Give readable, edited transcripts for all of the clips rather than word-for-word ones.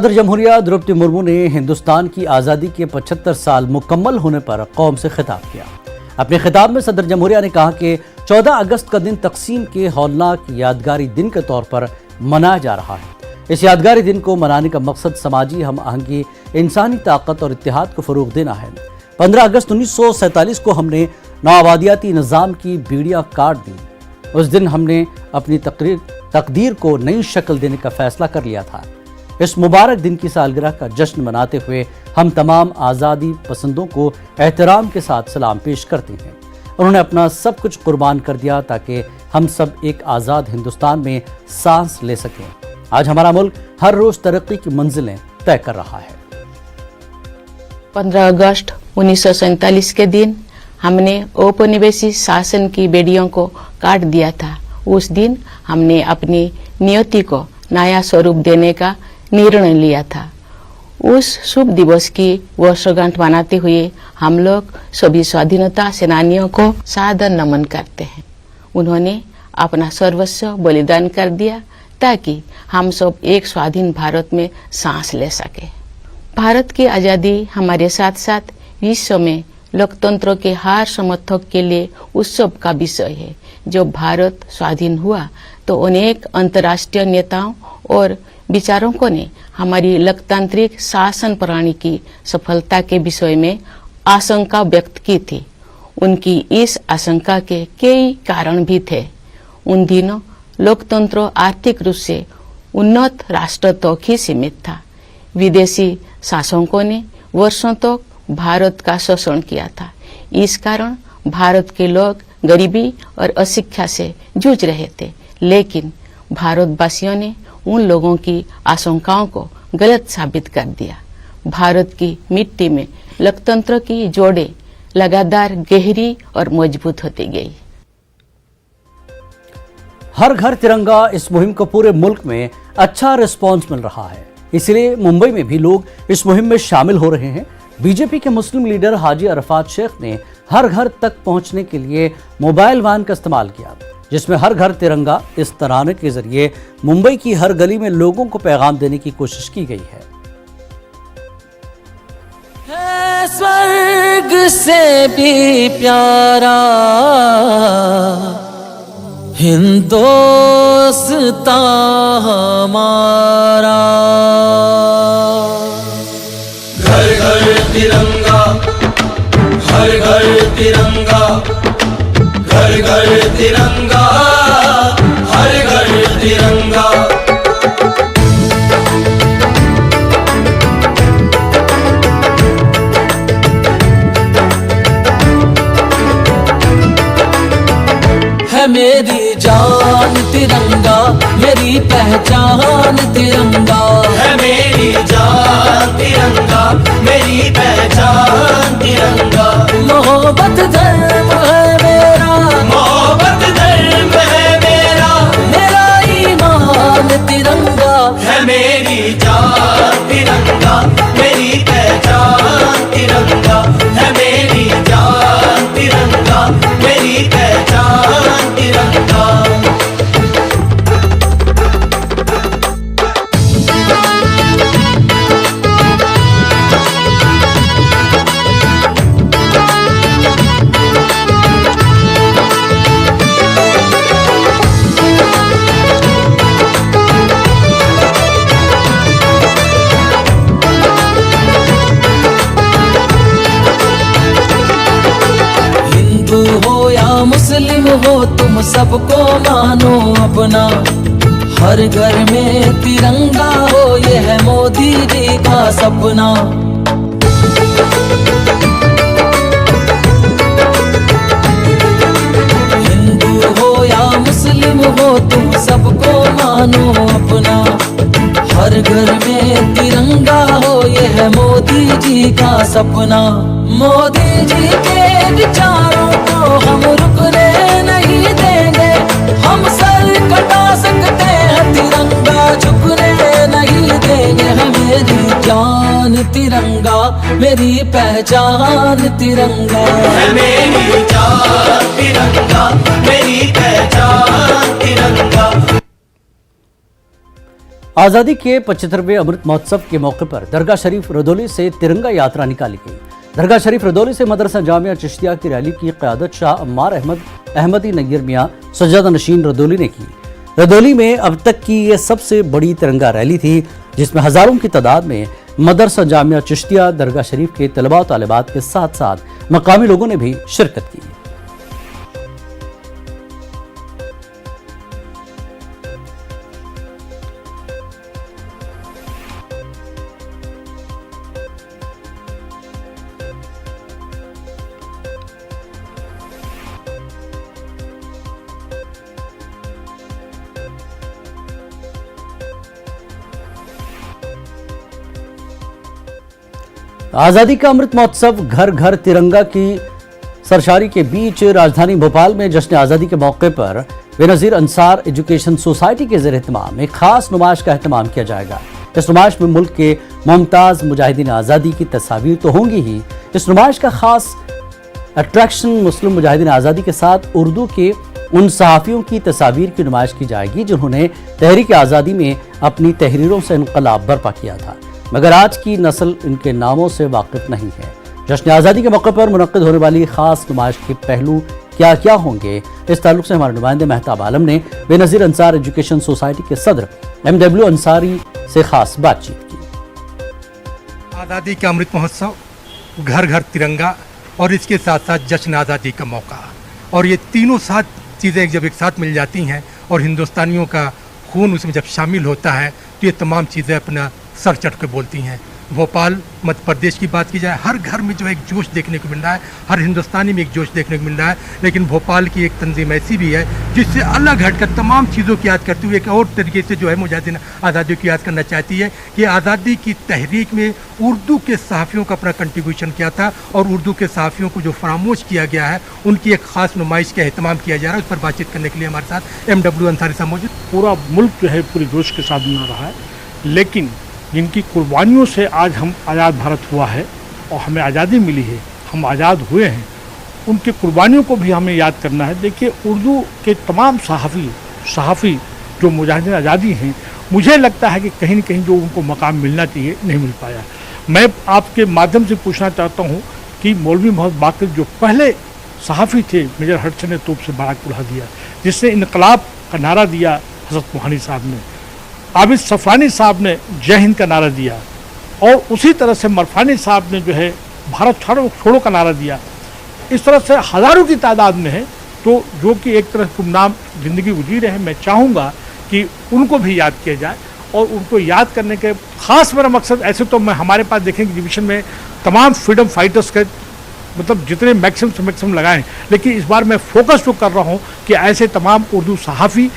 सदर जमहूरिया द्रौपदी मुर्मू ने हिंदुस्तान की आज़ादी के 75 साल मुकम्मल होने पर कौम से खिताब किया। अपने खिताब में सदर जमहूरिया ने कहा कि 14 अगस्त का दिन तकसीम के हौलनाक यादगारी दिन के तौर पर मनाया जा रहा है। इस यादगारी दिन को मनाने का मकसद समाजी हम आहंगी, इंसानी ताकत और इत्तेहाद को फ़रोग़ देना है। 15 अगस्त 1947 को हमने नौआबादियाती निज़ाम की बीड़ियाँ काट दी। उस दिन हमने अपनी तकदीर को नई शक्ल देने का फैसला कर लिया था। इस मुबारक दिन की सालगिरह का जश्न मनाते हुए हम तमाम आज़ादी पसंदों को एहतराम के साथ सलाम पेश करते हैं। उन्होंने अपना सब कुछ कुर्बान कर दिया ताकि हम सब एक आज़ाद हिंदुस्तान में सांस ले सकें। आज हमारा मुल्क हर रोज़ तरक्की की मंजिलें तय कर रहा है। 15 अगस्त 1947 के दिन हमने औपनिवेशिक शासन की बेड़ियों को काट दिया था। उस दिन हमने अपनी नियति को नया स्वरूप देने का निर्णय लिया था। उस शुभ दिवस की वर्षगांठ मनाते हुए हम लोग सभी स्वाधीनता सेनानियों को सादर नमन करते हैं। उन्होंने अपना सर्वस्व बलिदान कर दिया ताकि हम सब एक स्वाधीन भारत में सांस ले सके। भारत की आज़ादी हमारे साथ साथ विश्व में लोकतंत्र के हर समर्थक के लिए उत्सव का विषय है। जब भारत स्वाधीन हुआ तो अनेक अंतर्राष्ट्रीय नेताओं और विचारकों ने हमारी लोकतांत्रिक शासन प्रणाली की सफलता के विषय में आशंका व्यक्त की थी। उनकी इस आशंका के कई कारण भी थे। उन दिनों लोकतंत्र आर्थिक रूप से उन्नत राष्ट्र तक ही सीमित था। विदेशी शासकों ने वर्षों तक भारत का शोषण किया था। इस कारण भारत के लोग गरीबी और अशिक्षा से जूझ रहे थे। लेकिन भारतवासियों ने उन लोगों की आशंकाओं को गलत साबित कर दिया। भारत की मिट्टी में लोकतंत्र की जोड़ें लगातार गहरी और मजबूत होती गई। हर घर तिरंगा इस मुहिम को पूरे मुल्क में अच्छा रिस्पांस मिल रहा है। इसलिए मुंबई में भी लोग इस मुहिम में शामिल हो रहे हैं। बीजेपी के मुस्लिम लीडर हाजी अरफात शेख ने हर घर तक पहुंचने के लिए मोबाइल वैन का इस्तेमाल किया, जिसमें हर घर तिरंगा इस तराने के जरिए मुंबई की हर गली में लोगों को पैगाम देने की कोशिश की गई है। स्वर्ग से भी प्यारा हिंदुस्तान हमारा, घर घर तिरंगा, हर घर तिरंगा, घर घर तिरंगा, हर घर तिरंगा। है मेरी जान तिरंगा, मेरी पहचान तिरंगा, है मेरी जान तिरंगा, मेरी पहचान तिरंगा। मोहब्बत धर्म है मेरा, मोहब्बत धर्म है मेरा, मेरा ईमान तिरंगा, है मेरी जान तिरंगा, मेरी पहचान तिरंगा, है मेरी जान तिरंगा, मेरी पहचान तिरंगा। मुस्लिम हो तुम सबको मानो अपना, हर घर में तिरंगा हो ये है मोदी जी का सपना। हिंदू हो या मुस्लिम हो तुम सबको मानो अपना, हर घर में तिरंगा हो ये है मोदी जी का सपना। मोदी जी के विचारों को हम रुकने नहीं देंगे, हम सर कटा सकते हैं तिरंगा झुकने नहीं देंगे। है मेरी जान तिरंगा, मेरी पहचान तिरंगा, है मेरी जान तिरंगा, मेरी पहचान तिरंगा। आज़ादी के 75वें अमृत महोत्सव के मौके पर दरगाह शरीफ रदौली से तिरंगा यात्रा निकाली गई। दरगाह शरीफ रदौली से मदरसा जामिया चिश्तिया की रैली की क़यादत शाह अम्मार अहमदी नैयर मियां सज्जादा नशीन रदौली ने की। रदौली में अब तक की ये सबसे बड़ी तिरंगा रैली थी, जिसमें हजारों की तादाद में मदरसा जामिया चिश्तिया दरगाह शरीफ के तलबा और तालिबात के साथ साथ मकामी लोगों ने भी शिरकत की। आजादी का अमृत महोत्सव घर घर तिरंगा की सरशारी के बीच राजधानी भोपाल में जश्न आजादी के मौके पर बेनजीर अंसार एजुकेशन सोसाइटी के ज़ेर एहतमाम एक खास नुमाइश का एहतमाम किया जाएगा। इस नुमाइश में मुल्क के मुमताज मुजाहिदीन आज़ादी की तस्वीर तो होंगी ही, इस नुमाइश का खास अट्रैक्शन मुस्लिम मुजाहिदीन आज़ादी के साथ उर्दू के उन सहाफ़ियों की तस्वीर की नुमाइश की जाएगी जिन्होंने तहरीक आज़ादी में अपनी तहरीरों से इनकलाब बर्पा किया था, मगर आज की नस्ल इनके नामों से वाकिफ नहीं है। जश्न आज़ादी के मौके पर मुनक्किद होने वाली खास नुमाइश के पहलू क्या क्या होंगे, इस ताल्लुक से हमारे नुमाइंदे मेहताब आलम ने बेनज़ीर अंसार एजुकेशन सोसाइटी के सदर MW अंसारी से खास बातचीत की। आज़ादी का अमृत महोत्सव, घर घर तिरंगा और इसके साथ साथ जश्न आज़ादी का मौका, और ये तीनों साथ चीज़ें जब एक साथ मिल जाती हैं और हिंदुस्तानियों का खून उसमें जब शामिल होता है तो ये तमाम चीज़ें अपना सर चढ़ के बोलती हैं। भोपाल मध्य प्रदेश की बात की जाए, हर घर में जो एक जोश देखने को मिल रहा है, हर हिंदुस्तानी में एक जोश देखने को मिल रहा है, लेकिन भोपाल की एक तंजीम ऐसी भी है जिससे अलग हटकर तमाम चीज़ों की याद करते हुए एक और तरीके से जो है मुजाहिदीन आज़ादी की याद करना चाहती है कि आज़ादी की तहरीक में उर्दू के सहाफ़ियों का अपना कंट्रीब्यूशन किया था और उर्दू के सहाफ़ियों को जो फरामोश किया गया है उनकी एक ख़ास नुमाइश का एहतमाम किया जा रहा है। उस पर बातचीत करने के लिए हमारे साथ MW अंसारी साहब मौजूद। पूरा मुल्क जो है पूरे जोश के साथ मना रहा है, लेकिन जिनकी कुर्बानियों से आज हम आज़ाद भारत हुआ है और हमें आज़ादी मिली है, हम आज़ाद हुए हैं, उनकी कुर्बानियों को भी हमें याद करना है। देखिए, उर्दू के तमाम सहाफ़ी जो मुजाहिदीन आज़ादी हैं, मुझे लगता है कि कहीं न कहीं जो उनको मकाम मिलना चाहिए नहीं मिल पाया। मैं आपके माध्यम से पूछना चाहता हूँ कि मौलवी मोहम्मद बाक़िर जो पहले सहाफ़ी थे, मेजर हडसन ने तोप से बाराक उड़ा दिया, जिसने इनकलाब का नारा दिया हज़रत मोहानी साहब ने, आबिद सफ़ानी साहब ने जय हिंद का नारा दिया, और उसी तरह से मरफानी साहब ने जो है भारत छोड़ो का नारा दिया। इस तरह से हज़ारों की तादाद में है, तो जो कि एक तरह गुमनाम ज़िंदगी गुजरी रहे। मैं चाहूँगा कि उनको भी याद किया जाए, और उनको याद करने के ख़ास मेरा मकसद, ऐसे तो मैं हमारे पास देखेंगे डिवीज़न में तमाम फ्रीडम फाइटर्स के मतलब जितने मैक्सिमम से मैक्सिमम लगाएं, लेकिन इस बार मैं फोकस तो कर रहा हूँ कि ऐसे तमाम उर्दू सहाफ़ी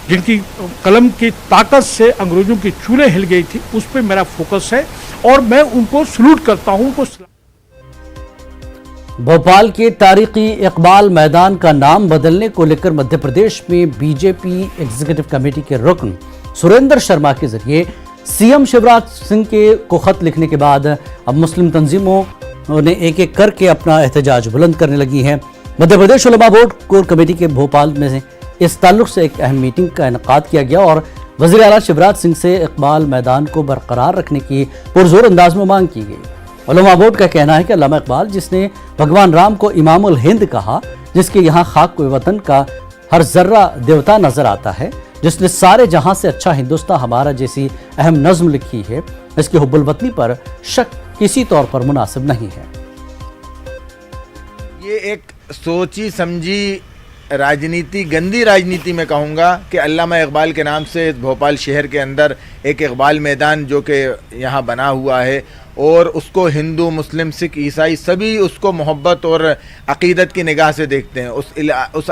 जिनकी कलम की ताकत से अंग्रेज़ों की चूल्हे हिल गई थी, उस पर मेरा फोकस है और मैं उनको सलूट करता हूँ। भोपाल के तारीखी इकबाल मैदान का नाम बदलने को लेकर मध्य प्रदेश में बीजेपी एग्जीक्यूटिव कमेटी के रुकन सुरेंद्र शर्मा के जरिए CM शिवराज सिंह को खत लिखने के बाद अब मुस्लिम तंजीमों ने एक एक करके अपना एहतजाज बुलंद करने लगी हैं। मध्य प्रदेश उलमा बोर्ड कोर कमेटी के भोपाल में इस ताल्लुक से एक अहम मीटिंग का इनेकाद किया गया और वज़ीर आला शिवराज सिंह से इकबाल मैदान को बरकरार रखने की पुरजोर अंदाज में मांग की गई। उलमा बोर्ड का कहना है कि अल्लामा इकबाल, जिसने भगवान राम को इमामुल हिंद कहा, जिसके यहाँ खाक वतन का हर जर्रा देवता नजर आता है, जिसने सारे जहां से अच्छा हिंदुस्तान हमारा जैसी अहम नज्म लिखी है, इसकी हुब्बुल वतनी पर शक किसी तौर पर मुनासिब नहीं है। ये एक सोची समझी राजनीति, गंदी राजनीति में कहूँगा कि अल्लामा इकबाल के नाम से भोपाल शहर के अंदर एक इकबाल मैदान जो कि यहाँ बना हुआ है, और उसको हिंदू, मुस्लिम, सिख, ईसाई सभी उसको मोहब्बत और अक़ीदत की निगाह से देखते हैं। उस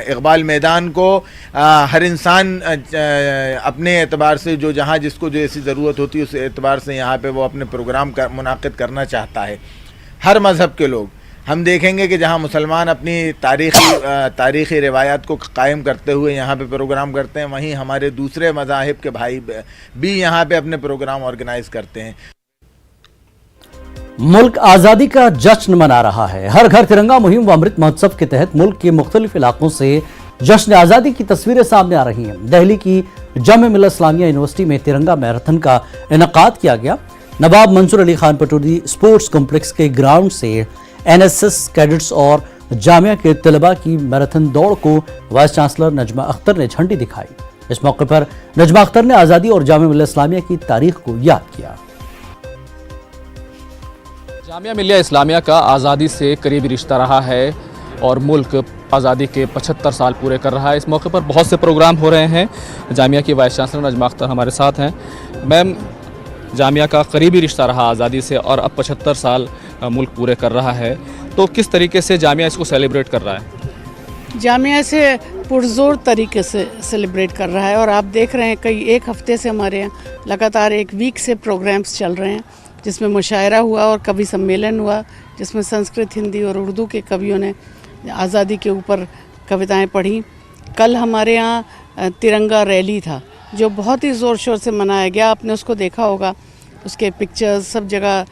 इकबाल मैदान को हर इंसान अपने एतबार से जो जहाँ जिसको जो ऐसी ज़रूरत होती है उस एतबार से यहाँ पे वो अपने प्रोग्राम मुनाक़िद करना चाहता है। हर मज़हब के लोग हम देखेंगे कि जहाँ मुसलमान अपनी तारीख़ी रिवायात को कायम करते हुए यहाँ पे प्रोग्राम करते हैं, वहीं हमारे दूसरे मज़ाहिब के भाई भी यहाँ पे अपने प्रोग्राम ऑर्गेनाइज़ करते हैं। मुल्क आज़ादी का जश्न मना रहा है। हर घर तिरंगा मुहिम व अमृत महोत्सव के तहत मुल्क के मुख्तलिफ इलाकों से जश्न आज़ादी की तस्वीरें सामने आ रही हैं। दिल्ली की जामिया मिल्लत इस्लामिया यूनिवर्सिटी में तिरंगा मैराथन का इनेकाद किया गया। नवाब मंसूर अली खान पटौदी स्पोर्ट्स कॉम्प्लेक्स के ग्राउंड से एनएसएस कैडेट्स और जामिया के तलबा की मैराथन दौड़ को वाइस चांसलर नजमा अख्तर ने झंडी दिखाई। इस मौके पर नजमा अख्तर ने आज़ादी और जामिया मिल्लत इस्लामिया की तारीख को याद किया। जामिया मिल्लिया इस्लामिया का आज़ादी से करीबी रिश्ता रहा है और मुल्क आज़ादी के 75 साल पूरे कर रहा है। इस मौके पर बहुत से प्रोग्राम हो रहे हैं। जामिया की वाइस चांसलर नजमा अख्तर हमारे साथ हैं। मैम, जामिया का करीबी रिश्ता रहा आज़ादी से और अब 75 साल मुल्क पूरे कर रहा है, तो किस तरीके से जामिया इसको सेलिब्रेट कर रहा है? जामिया से पुरजोर तरीके से सेलिब्रेट कर रहा है और आप देख रहे हैं कई एक हफ्ते से हमारे यहाँ लगातार एक वीक से प्रोग्राम्स चल रहे हैं, जिसमें मुशायरा हुआ और कवि सम्मेलन हुआ, जिसमें संस्कृत, हिंदी और उर्दू के कवियों ने आज़ादी के ऊपर कविताएं पढ़ी। कल हमारे यहाँ तिरंगा रैली था जो बहुत ही ज़ोर शोर से मनाया गया। आपने उसको देखा होगा, उसके पिक्चर्स सब जगह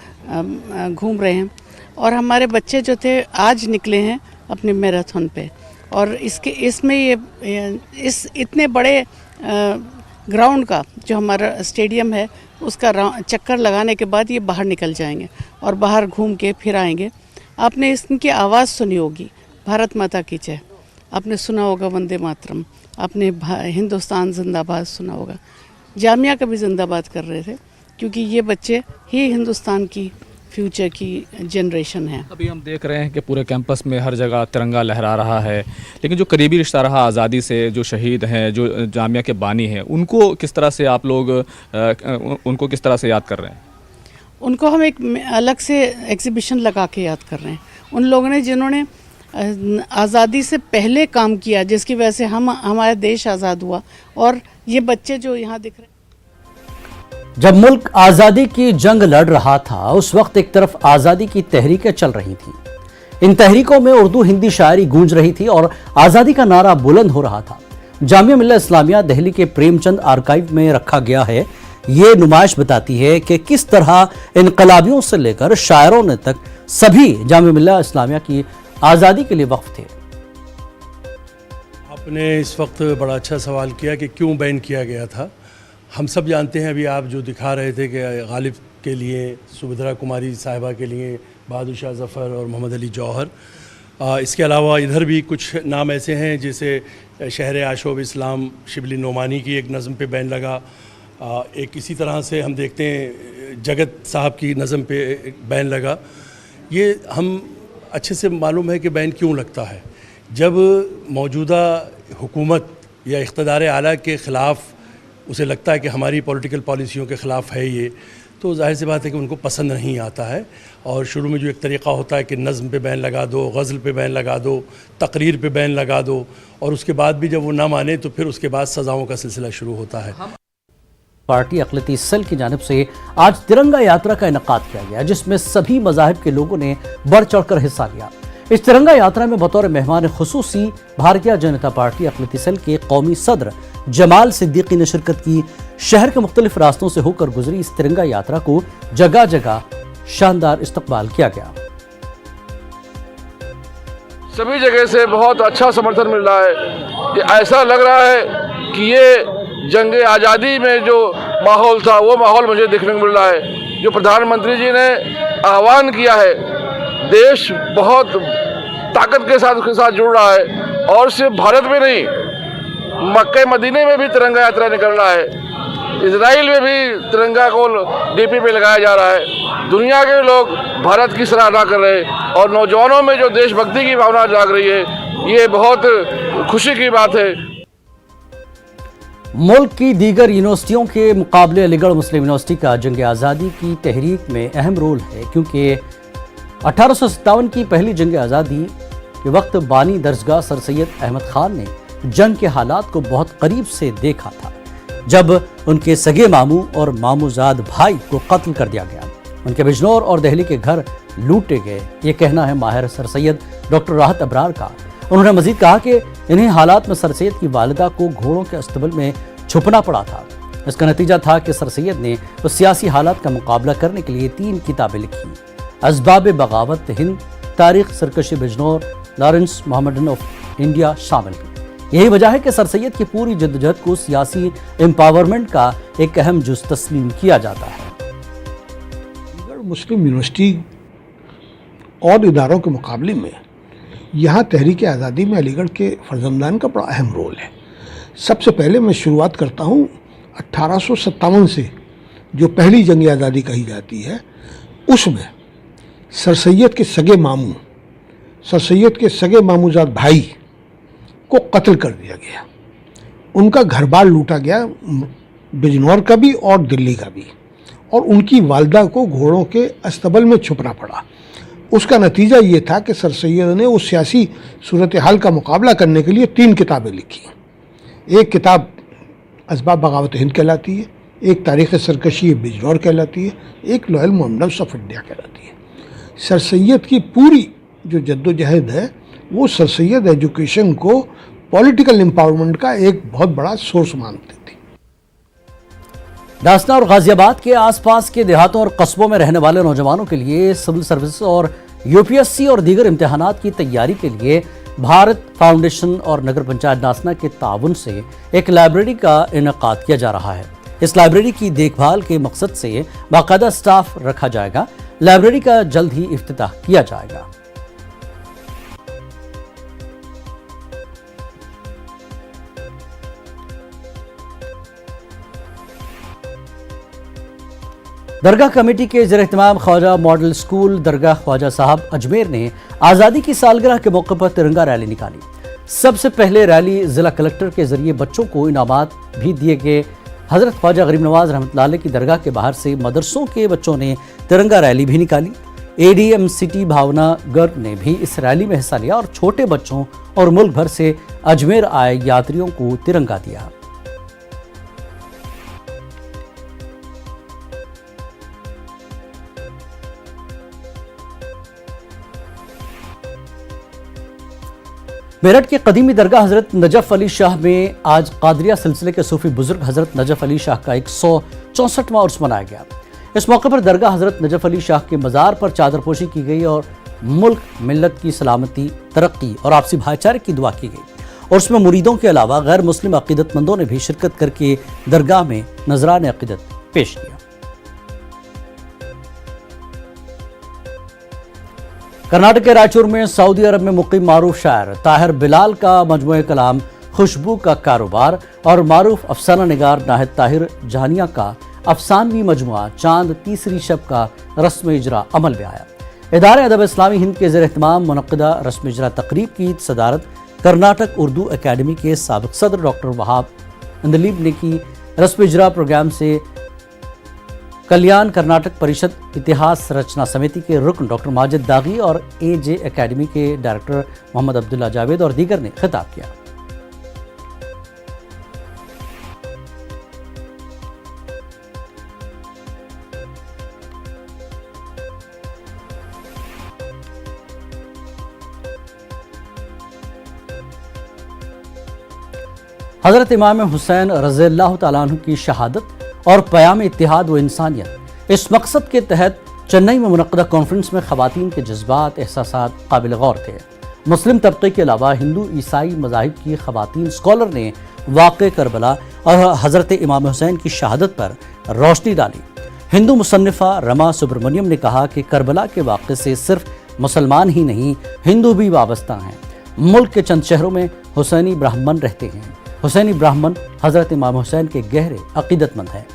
घूम रहे हैं। और हमारे बच्चे जो थे आज निकले हैं अपने मैराथन पे, और इसमें ये इस इतने बड़े ग्राउंड का जो हमारा स्टेडियम है उसका चक्कर लगाने के बाद ये बाहर निकल जाएंगे और बाहर घूम के फिर आएंगे। आपने इनकी आवाज़ सुनी होगी, भारत माता की जय, आपने सुना होगा वंदे मातरम, आपने हिंदुस्तान जिंदाबाद सुना होगा। जामिया का भी जिंदाबाद कर रहे थे, क्योंकि ये बच्चे ही हिंदुस्तान की फ्यूचर की जनरेशन है। अभी हम देख रहे हैं कि पूरे कैंपस में हर जगह तिरंगा लहरा रहा है, लेकिन जो करीबी रिश्ता रहा आज़ादी से, जो शहीद हैं, जो जामिया के बानी हैं, उनको किस तरह से आप लोग उनको किस तरह से याद कर रहे हैं? उनको हम एक अलग से एग्जीबिशन लगा के याद कर रहे हैं। उन लोगों ने जिन्होंने आज़ादी से पहले काम किया, जिसकी वजह से हमारा देश आज़ाद हुआ, और ये बच्चे जो यहाँ दिख रहे हैं। जब मुल्क आज़ादी की जंग लड़ रहा था, उस वक्त एक तरफ आज़ादी की तहरीकें चल रही थी। इन तहरीकों में उर्दू हिंदी शायरी गूंज रही थी और आज़ादी का नारा बुलंद हो रहा था। जामिया मिल्लत इस्लामिया दिल्ली के प्रेमचंद आर्काइव में रखा गया है। ये नुमाइश बताती है कि किस तरह इनकलाबियों से लेकर शायरों ने तक सभी जामिया मिल्लत इस्लामिया की आज़ादी के लिए वक्फ थे। आपने इस वक्त बड़ा अच्छा सवाल किया कि क्यों बैन किया गया था। हम सब जानते हैं, अभी आप जो दिखा रहे थे कि गालिब के लिए, सुभद्रा कुमारी साहिबा के लिए बहादुर शाह ज़फ़र और मोहम्मद अली जौहर, इसके अलावा इधर भी कुछ नाम ऐसे हैं जैसे शहर आशोब इस्लाम शिबली नोमानी की एक नज़म पे बैन लगा। एक इसी तरह से हम देखते हैं जगत साहब की नज़म पे बैन लगा। ये हम अच्छे से मालूम है कि बैन क्यों लगता है। जब मौजूदा हुकूमत या इक़्तिदार आला के ख़िलाफ़ उसे लगता है कि हमारी पॉलिटिकल पॉलिसियों के ख़िलाफ़ है ये, तो जाहिर सी बात है कि उनको पसंद नहीं आता है। और शुरू में जो एक तरीक़ा होता है कि नज़्म पे बैन लगा दो, गज़ल पे बैन लगा दो, तकरीर पे बैन लगा दो, और उसके बाद भी जब वो ना माने तो फिर उसके बाद सज़ाओं का सिलसिला शुरू होता है। पार्टी अक़लियती सेल की जानिब से आज तिरंगा यात्रा का इनेकाद किया गया, जिसमें सभी मज़ाहिब के लोगों ने बढ़ चढ़कर हिस्सा लिया। इस तिरंगा यात्रा में बतौर मेहमान खुसूसी भारतीय जनता पार्टी अक़लियती सेल के कौमी सदर जमाल सिद्दीकी ने शिरकत की। शहर के मुख्तलिफ रास्तों से होकर गुजरी इस तिरंगा यात्रा को जगह जगह शानदार इस्तकबाल किया गया। सभी जगह से बहुत अच्छा समर्थन मिल रहा है। ये ऐसा लग रहा है कि ये जंग आज़ादी में जो माहौल था वो माहौल मुझे देखने को मिल रहा है। जो प्रधानमंत्री जी ने आह्वान किया है, देश बहुत ताकत के साथ उसके साथ जुड़ रहा है, और सिर्फ भारत में नहीं, मक्का मदीने में भी तिरंगा यात्रा निकल रहा है। इजराइल में भी तिरंगा को डीपी पे लगाया जा रहा है। दुनिया के लोग भारत की सराहना कर रहे हैं और नौजवानों में जो देशभक्ति की भावना जाग रही है, ये बहुत खुशी की बात है। मुल्क की दीगर यूनिवर्सिटियों के मुकाबले अलीगढ़ मुस्लिम यूनिवर्सिटी का जंग आज़ादी की तहरीक में अहम रोल है, क्योंकि 1857 की पहली जंग आज़ादी के वक्त बानी दरजगाह सर सैयद अहमद खान ने जंग के हालात को बहुत करीब से देखा था, जब उनके सगे मामू और मामूजाद भाई को कत्ल कर दिया गया। उनके बिजनौर और दिल्ली के घर लूटे गए, ये कहना है माहिर सर सैयद डॉक्टर राहत अबरार का। उन्होंने मजीद कहा कि इन्हीं हालात में सर सैयद की वालिदा को घोड़ों के अस्तबल में छुपना पड़ा था। इसका नतीजा था कि सर सैयद ने उस सियासी हालात का मुकाबला करने के लिए 3 किताबें लिखी। असबाब बगावत हिंद, तारीख सरकशी Bijnor, Lawrence Mohammedan of India शामिल हैं। यही वजह है कि सर सैयद की पूरी जद्दोजहद को सियासी एम्पावरमेंट का एक अहम जुज़ तस्लीम किया जाता है। मुस्लिम यूनिवर्सिटी और इदारों के मुकाबले में यहाँ तहरीक आज़ादी में अलीगढ़ के फर्जंदान का बड़ा अहम रोल है। सबसे पहले मैं शुरुआत करता हूँ 1857 से, जो पहली जंग आज़ादी कही जाती है, उसमें सर सैयद के सगे मामूजाद भाई को कत्ल कर दिया गया। उनका घर बार लूटा गया, बिजनौर का भी और दिल्ली का भी, और उनकी वालदा को घोड़ों के अस्तबल में छुपना पड़ा। उसका नतीजा ये था कि सर सैयद ने उस सियासी सूरत हाल का मुकाबला करने के लिए 3 किताबें लिखी। एक किताब असबाब बगावत हिंद कहलाती है, एक तारीख़ सरकशी बिजनौर कहलाती है, एक लोहल मुहम्मद ऑफ इंडिया कहलाती है। सर सैयद की पूरी जो जद्दोजहद है वो सर सैयद एजुकेशन को पॉलिटिकल एम्पावरमेंट का एक बहुत बड़ा सोर्स मानते थे। डासना और गाजियाबाद के आसपास के देहातों और कस्बों में रहने वाले नौजवानों के लिए सिविल सर्विस और यूपीएससी और दीगर इम्तिहानात की तैयारी के लिए भारत फाउंडेशन और नगर पंचायत डासना के ताउन से एक लाइब्रेरी का इनेकाद किया जा रहा है। इस लाइब्रेरी की देखभाल के मकसद से बाकायदा स्टाफ रखा जाएगा। लाइब्रेरी का जल्द ही इफ्तिताह किया जाएगा। दरगाह कमेटी के ज़ेर-ए-एहतमाम ख्वाजा मॉडल स्कूल दरगाह ख्वाजा साहब अजमेर ने आज़ादी की सालगिरह के मौके पर तिरंगा रैली निकाली। सबसे पहले रैली जिला कलेक्टर के जरिए बच्चों को इनामात भी दिए गए। हज़रत ख्वाजा गरीब नवाज रहमतुल्लाह अलैह की दरगाह के बाहर से मदरसों के बच्चों ने तिरंगा रैली भी निकाली। एडीएम सिटी भावना गर्ग ने भी इस रैली में हिस्सा लिया और छोटे बच्चों और मुल्क भर से अजमेर आए यात्रियों को तिरंगा दिया। मेरठ के कदीमी दरगाह हज़रत नजफ अली शाह में आज कादरिया सिलसिले के सूफी बुजुर्ग हज़रत नजफ अली शाह का 164वां उर्स मनाया गया। इस मौके पर दरगाह हज़रत नजफ अली शाह के मज़ार पर चादरपोशी की गई और मुल्क मिल्लत की सलामती, तरक्की और आपसी भाईचारे की दुआ की गई। उर्स में मुरीदों के अलावा गैर मुस्लिम अकीदतमंदों ने भी शिरकत करके दरगाह में नजरान अकीदत पेश किया। कर्नाटक के रायचूर में सऊदी अरब में मुकीम मारूफ शायर ताहिर बिलाल का मजमूए कलाम खुशबू का कारोबार और मारूफ अफसाना निगार नाहिद ताहिर जहानिया का अफसानवी मजमुआ चांद तीसरी शब का रस्म इजरा अमल में आया। इदारे अदब इस्लामी हिंद के ज़ेर-ए-एहतमाम मुनक़्क़दा रस्म इजरा तकरीब की सदारत कर्नाटक उर्दू अकेडमी के साबिक़ सदर डॉक्टर वहाब अंदलीब ने की। रस्म इजरा प्रोग्राम से कल्याण कर्नाटक परिषद इतिहास रचना समिति के रुकन डॉक्टर माजिद दागी और एजे अकेडमी के डायरेक्टर मोहम्मद अब्दुल्ला जावेद और दीगर ने खिताब किया। हज़रत इमाम हुसैन रज़ियल्लाहु तआला अन्हु की शहादत और क़याम इत्तिहाद व इंसानियत, इस मकसद के तहत चेन्नई में मुनक़्क़दा कॉन्फ्रेंस में ख़वातीन के जज्बात एहसासात काबिल गौर थे। मुस्लिम तबके के अलावा हिंदू ईसाई मज़ाहिब की ख़वातीन स्कॉलर ने वाक़े करबला और हज़रत इमाम हुसैन की शहादत पर रोशनी डाली। हिंदू मुसन्निफ़ा रमा सुब्रमण्यम ने कहा कि करबला के वाक़े से सिर्फ मुसलमान ही नहीं, हिंदू भी वाबस्ता हैं। मुल्क के चंद शहरों में हुसैनी ब्राह्मण रहते हैं। हुसैनी ब्राह्मण हज़रत इमाम हुसैन के गहरे अक़ीदतमंद हैं।